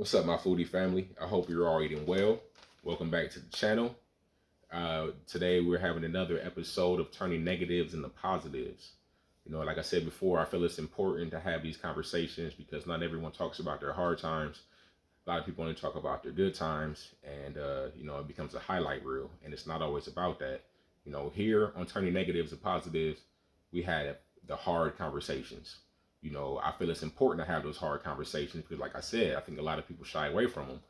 What's up, my foodie family? I hope you're all eating well. Welcome back to the channel. Today we're having another episode of turning negatives into positives. Like I said before, I feel it's important to have these conversations because not everyone talks about their hard times. A lot of people only talk about their good times, and it becomes a highlight reel, and it's not always about that. Here on turning negatives to positives, we had the hard conversations. I feel it's important to have those hard conversations because, like I said, I think a lot of people shy away from them.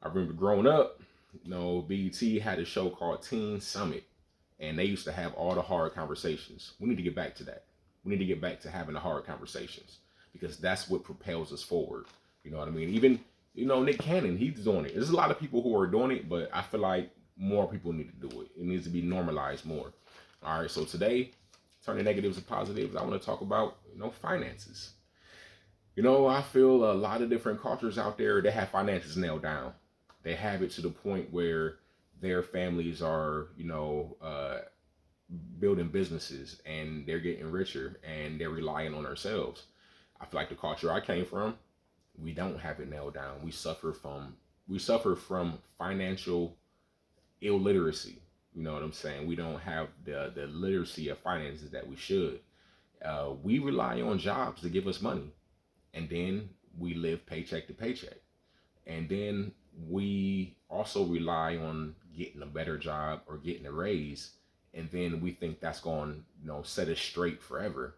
I remember growing up, BET had a show called Teen Summit, and they used to have all the hard conversations. We need to get back to that. We need to get back to having the hard conversations because that's what propels us forward. You know what I mean? Even, Nick Cannon, he's doing it. There's a lot of people who are doing it, but I feel like more people need to do it. It needs to be normalized more. All right, so today, turning negatives to positives, I want to talk about, finances. I feel a lot of different cultures out there, they have finances nailed down. They have it to the point where their families are, building businesses and they're getting richer and they're relying on themselves. I feel like the culture I came from, we don't have it nailed down. We suffer from financial illiteracy. You know what I'm saying? We don't have the literacy of finances that we should. We rely on jobs to give us money, and then we live paycheck to paycheck. And then we also rely on getting a better job or getting a raise, and then we think that's going to set us straight forever.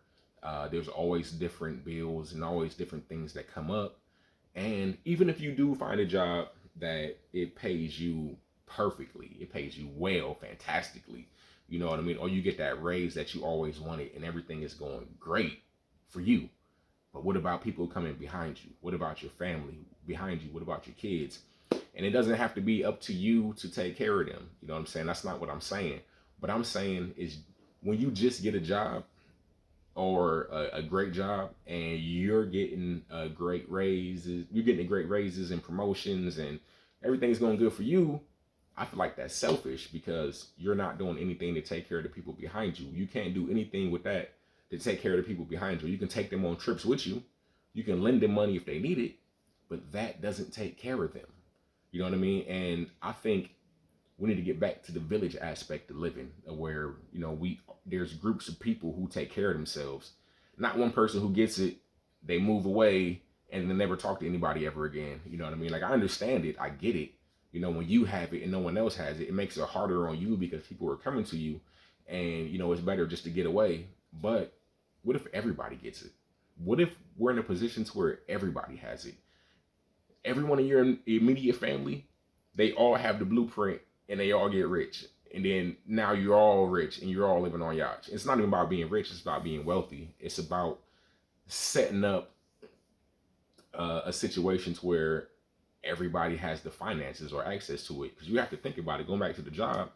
There's always different bills and always different things that come up, and even if you do find a job that it pays you perfectly, it pays you well, fantastically, you know what I mean, or you get that raise that you always wanted and everything is going great for you. But what about people coming behind you? What about your family behind you? What about your kids? And it doesn't have to be up to you to take care of them. You know what I'm saying? That's not what I'm saying. What I'm saying is when you just get a job or a great job and you're getting a great raises, you're getting great raises and promotions and everything's going good for you, I feel like that's selfish because you're not doing anything to take care of the people behind you. You can't do anything with that to take care of the people behind you. You can take them on trips with you. You can lend them money if they need it, but that doesn't take care of them. You know what I mean? And I think we need to get back to the village aspect of living, where we there's groups of people who take care of themselves. Not one person who gets it, they move away and then never talk to anybody ever again. You know what I mean? Like, I understand it, I get it. When you have it and no one else has it, it makes it harder on you because people are coming to you, and it's better just to get away. But what if everybody gets it? What if we're in a position to where everybody has it? Everyone in your immediate family, they all have the blueprint and they all get rich. And then now you're all rich and you're all living on yachts. It's not even about being rich, it's about being wealthy. It's about setting up a situation to where everybody has the finances or access to it. Because you have to think about it. Going back to the job,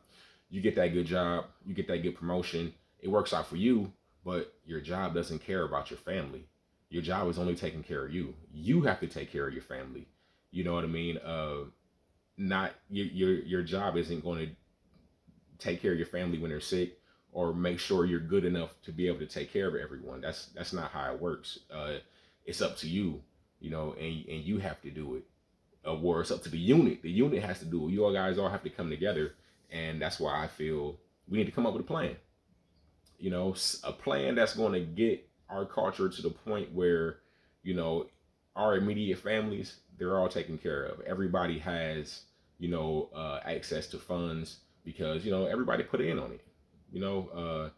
you get that good job, you get that good promotion, it works out for you, but your job doesn't care about your family. Your job is only taking care of you. You have to take care of your family. You know what I mean? Not your job isn't going to take care of your family when they're sick or make sure you're good enough to be able to take care of everyone. That's not how it works. It's up to you, and you have to do it. Or it's up to the unit. The unit has to do it. You all guys all have to come together, and that's why I feel we need to come up with a plan. A plan that's going to get our culture to the point where, our immediate families, they're all taken care of. Everybody has, access to funds because, everybody put in on it,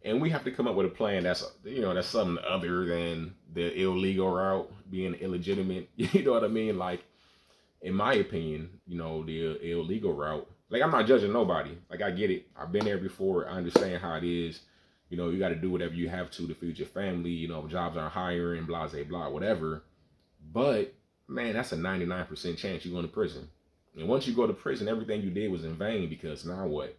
and we have to come up with a plan that's something other than the illegal route, being illegitimate. You know what I mean? Like, in my opinion, the illegal route, like, I'm not judging nobody. Like, I get it. I've been there before. I understand how it is. You got to do whatever you have to feed your family. Jobs aren't hiring, blah, blah, blah, whatever. But, man, that's a 99% chance you're going to prison. And once you go to prison, everything you did was in vain because now what?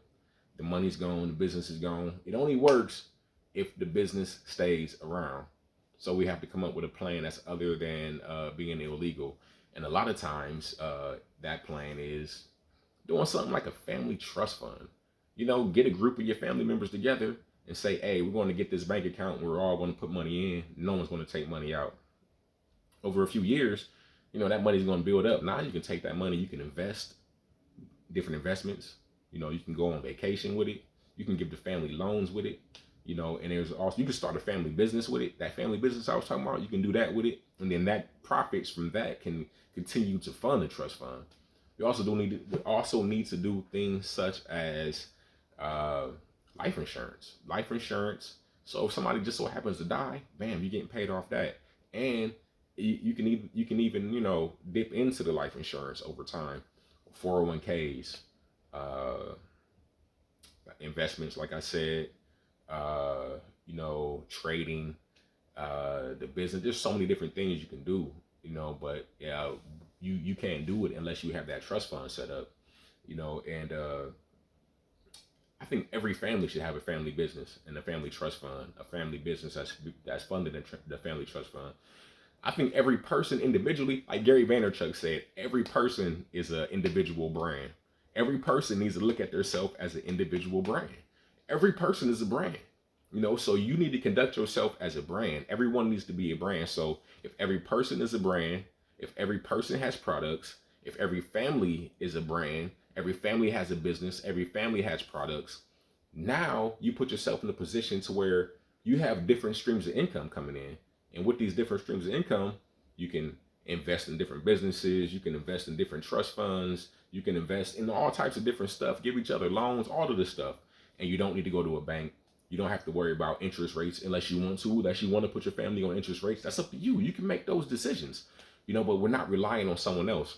The money's gone, the business is gone. It only works if the business stays around. So we have to come up with a plan that's other than being illegal. And a lot of times, that plan is doing something like a family trust fund. Get a group of your family members together and say, hey, we're going to get this bank account. We're all going to put money in. No one's going to take money out. Over a few years, that money's going to build up. Now you can take that money, you can invest different investments. You can go on vacation with it. You can give the family loans with it. And there's also, you can start a family business with it. That family business I was talking about, you can do that with it. And then that profits from that can continue to fund the trust fund. You also need to do things such as life insurance. Life insurance. So if somebody just so happens to die, bam, you're getting paid off that. And you can even dip into the life insurance over time. 401ks, investments, like I said, trading, the business. There's so many different things you can do, but yeah, you can't do it unless you have that trust fund set up, and I think every family should have a family business and a family trust fund, a family business that's funded in the family trust fund. I think every person individually, like Gary Vaynerchuk said, every person is an individual brand. Every person needs to look at themselves as an individual brand. Every person is a brand, so you need to conduct yourself as a brand. Everyone needs to be a brand. So if every person is a brand, if every person has products, if every family is a brand, every family has a business, every family has products, now you put yourself in a position to where you have different streams of income coming in. And with these different streams of income, you can invest in different businesses, you can invest in different trust funds, you can invest in all types of different stuff, give each other loans, all of this stuff. And you don't need to go to a bank. You don't have to worry about interest rates unless you want to put your family on interest rates. That's up to you. You can make those decisions, but we're not relying on someone else.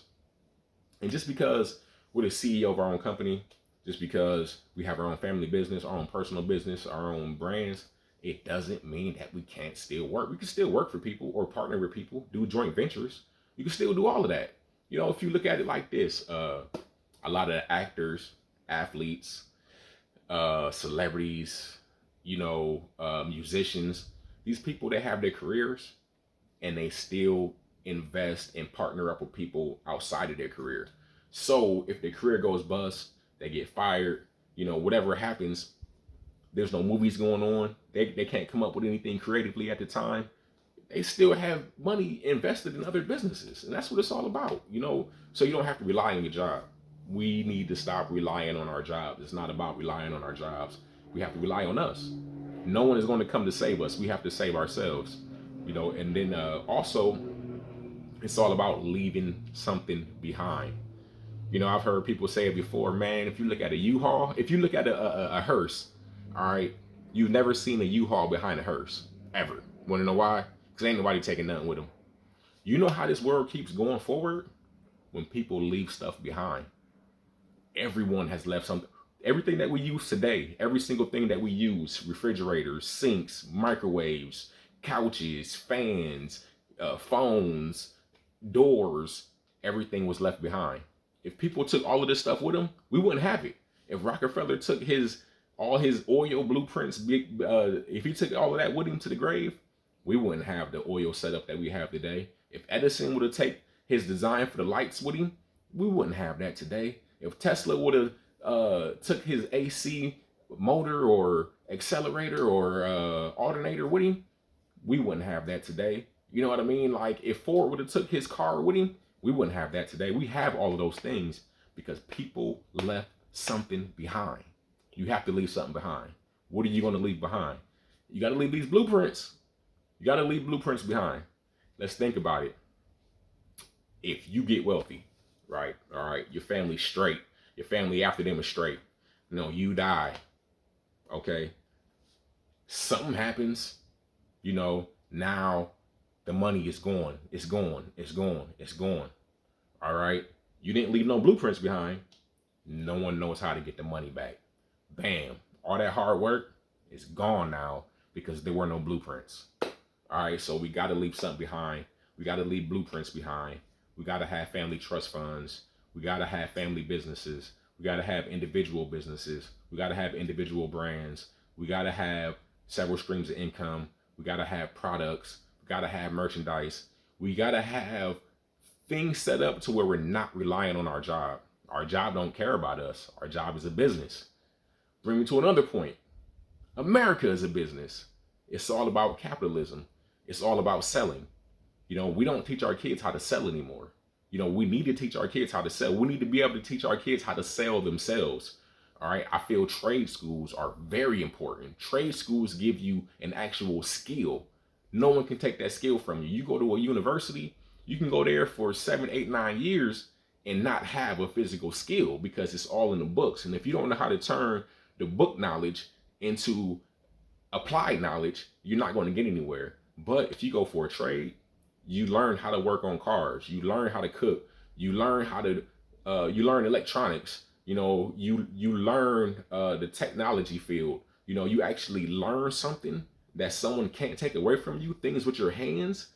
And just because we're the CEO of our own company, just because we have our own family business, our own personal business, our own brands, it doesn't mean that we can't still work. We can still work for people or partner with people, do joint ventures. You can still do all of that. If you look at it like this, a lot of actors, athletes, celebrities, musicians, these people, they have their careers and they still invest and partner up with people outside of their career. So if their career goes bust, they get fired, whatever happens, there's no movies going on. They can't come up with anything creatively at the time. They still have money invested in other businesses. And that's what it's all about, so you don't have to rely on your job. We need to stop relying on our jobs. It's not about relying on our jobs. We have to rely on us. No one is going to come to save us. We have to save ourselves, and then also it's all about leaving something behind. I've heard people say it before, man, if you look at a U-Haul, if you look at a hearse, all right, you've never seen a U-Haul behind a hearse, ever. Want to know why? Because ain't nobody taking nothing with them. You know how this world keeps going forward? When people leave stuff behind. Everyone has left something. Everything that we use today, every single thing that we use, refrigerators, sinks, microwaves, couches, fans, phones, doors, everything was left behind. If people took all of this stuff with them, we wouldn't have it. If Rockefeller took all his oil blueprints, if he took all of that with him to the grave, we wouldn't have the oil setup that we have today. If Edison would have taken his design for the lights with him, we wouldn't have that today. If Tesla would have took his AC motor or accelerator or alternator with him, we wouldn't have that today. You know what I mean? Like if Ford would have took his car with him, we wouldn't have that today. We have all of those things because people left something behind. You have to leave something behind. What are you going to leave behind? You got to leave these blueprints. You got to leave blueprints behind. Let's think about it. If you get wealthy, right? All right, your family's straight. Your family after them is straight. You die. Okay. Something happens. Now the money is gone. It's gone. It's gone. It's gone. All right. You didn't leave no blueprints behind. No one knows how to get the money back. Bam. All that hard work is gone now because there were no blueprints. All right. So we got to leave something behind. We got to leave blueprints behind. We got to have family trust funds. We got to have family businesses. We got to have individual businesses. We got to have individual brands. We got to have several streams of income. We got to have products. We got to have merchandise. We got to have things set up to where we're not relying on our job. Our job don't care about us. Our job is a business. Bring me to another point. America is a business. It's all about capitalism. It's all about selling. We don't teach our kids how to sell anymore. We need to teach our kids how to sell. We need to be able to teach our kids how to sell themselves. All right. I feel trade schools are very important. Trade schools give you an actual skill. No one can take that skill from you. You go to a university, you can go there for 7, 8, 9 years and not have a physical skill because it's all in the books. And if you don't know how to turn the book knowledge into applied knowledge, you're not going to get anywhere. But if you go for a trade, you learn how to work on cars, you learn how to cook, you learn how to you learn electronics, you learn the technology field. You actually learn something that someone can't take away from you, things with your hands,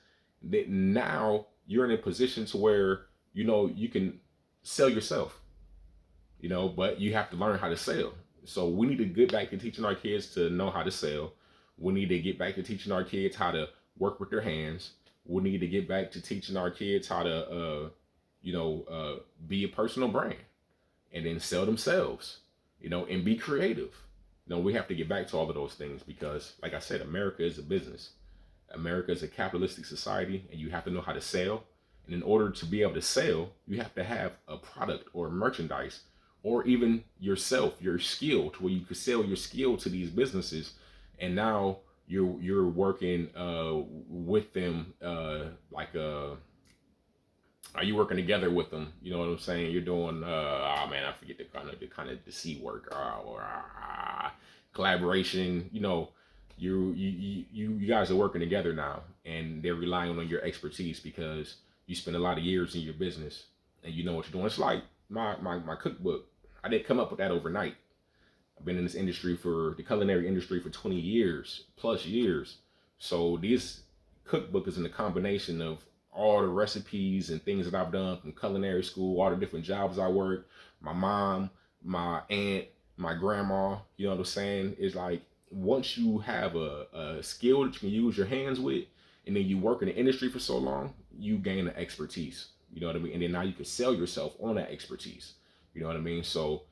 that now you're in a position to where you can sell yourself, but you have to learn how to sell. So we need to get back to teaching our kids to know how to sell. We need to get back to teaching our kids how to work with their hands. We need to get back to teaching our kids how to be a personal brand and then sell themselves, and be creative. We have to get back to all of those things because, like I said, America is a business. America is a capitalistic society, and you have to know how to sell. And in order to be able to sell, you have to have a product or merchandise, or even yourself, your skill, to where you could sell your skill to these businesses. And now you're working with them are you working together with them? You know what I'm saying? You're doing I forget the kind of the C work collaboration. You guys are working together now, and they're relying on your expertise because you spend a lot of years in your business and you know what you're doing. It's like my cookbook. I didn't come up with that overnight. I've been in this industry, for the culinary industry, for 20 years plus years. So this cookbook is in a combination of all the recipes and things that I've done from culinary school, all the different jobs I worked, my mom, my aunt, my grandma. You know what I'm saying? It's like, once you have a skill that you can use your hands with, and then you work in the industry for so long, you gain the expertise. You know what I mean? And then now you can sell yourself on that expertise. You know what I mean? So,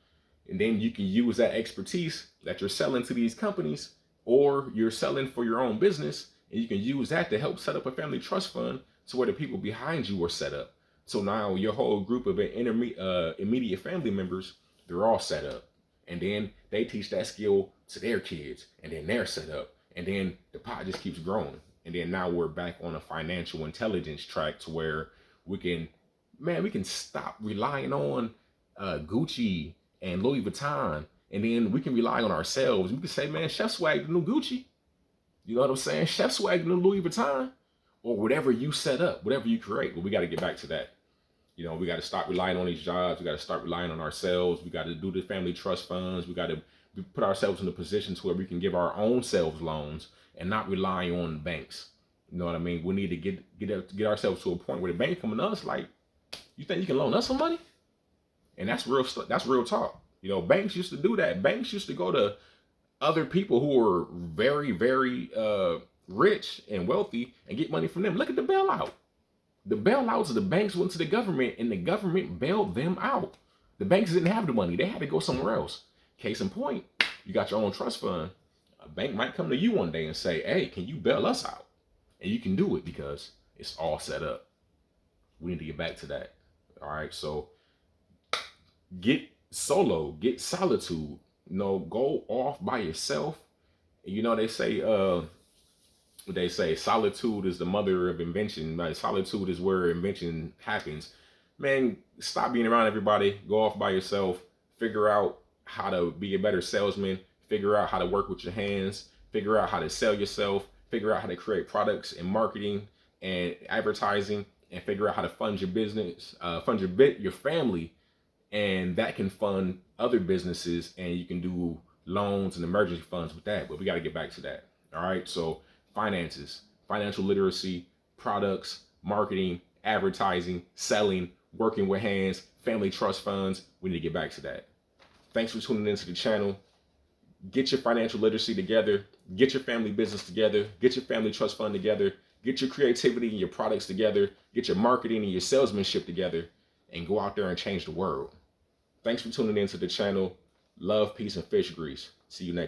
and then you can use that expertise that you're selling to these companies, or you're selling for your own business, and you can use that to help set up a family trust fund to where the people behind you are set up. So now your whole group of immediate family members, they're all set up. And then they teach that skill to their kids, and then they're set up. And then the pot just keeps growing. And then now we're back on a financial intelligence track to where we can stop relying on Gucci and Louis Vuitton, and then we can rely on ourselves. We can say, man, Chef Swag the new Gucci. You know what I'm saying? Chef Swag the new Louis Vuitton, or whatever you set up, whatever you create. But we got to get back to that. We got to stop relying on these jobs. We got to start relying on ourselves. We got to do the family trust funds. We got to put ourselves in a position to where we can give our own selves loans and not rely on banks. You know what I mean? We need to get ourselves to a point where the bank coming to us like, you think you can loan us some money? And that's real. That's real talk. Banks used to do that. Banks used to go to other people who were very, very rich and wealthy and get money from them. Look at the bailout. The bailouts of the banks went to the government, and the government bailed them out. The banks didn't have the money. They had to go somewhere else. Case in point, you got your own trust fund. A bank might come to you one day and say, hey, can you bail us out? And you can do it because it's all set up. We need to get back to that. All right. So get solo, get solitude, go off by yourself. They say solitude is the mother of invention. Like, solitude is where invention happens. Man, stop being around everybody. Go off by yourself. Figure out how to be a better salesman. Figure out how to work with your hands. Figure out how to sell yourself. Figure out how to create products and marketing and advertising. And figure out how to fund your business, fund your family. And that can fund other businesses. And you can do loans and emergency funds with that. But we got to get back to that. All right. So finances, financial literacy, products, marketing, advertising, selling, working with hands, family trust funds. We need to get back to that. Thanks for tuning into the channel. Get your financial literacy together. Get your family business together. Get your family trust fund together. Get your creativity and your products together. Get your marketing and your salesmanship together, and go out there and change the world. Thanks for tuning into the channel. Love, peace, and fish grease. See you next time.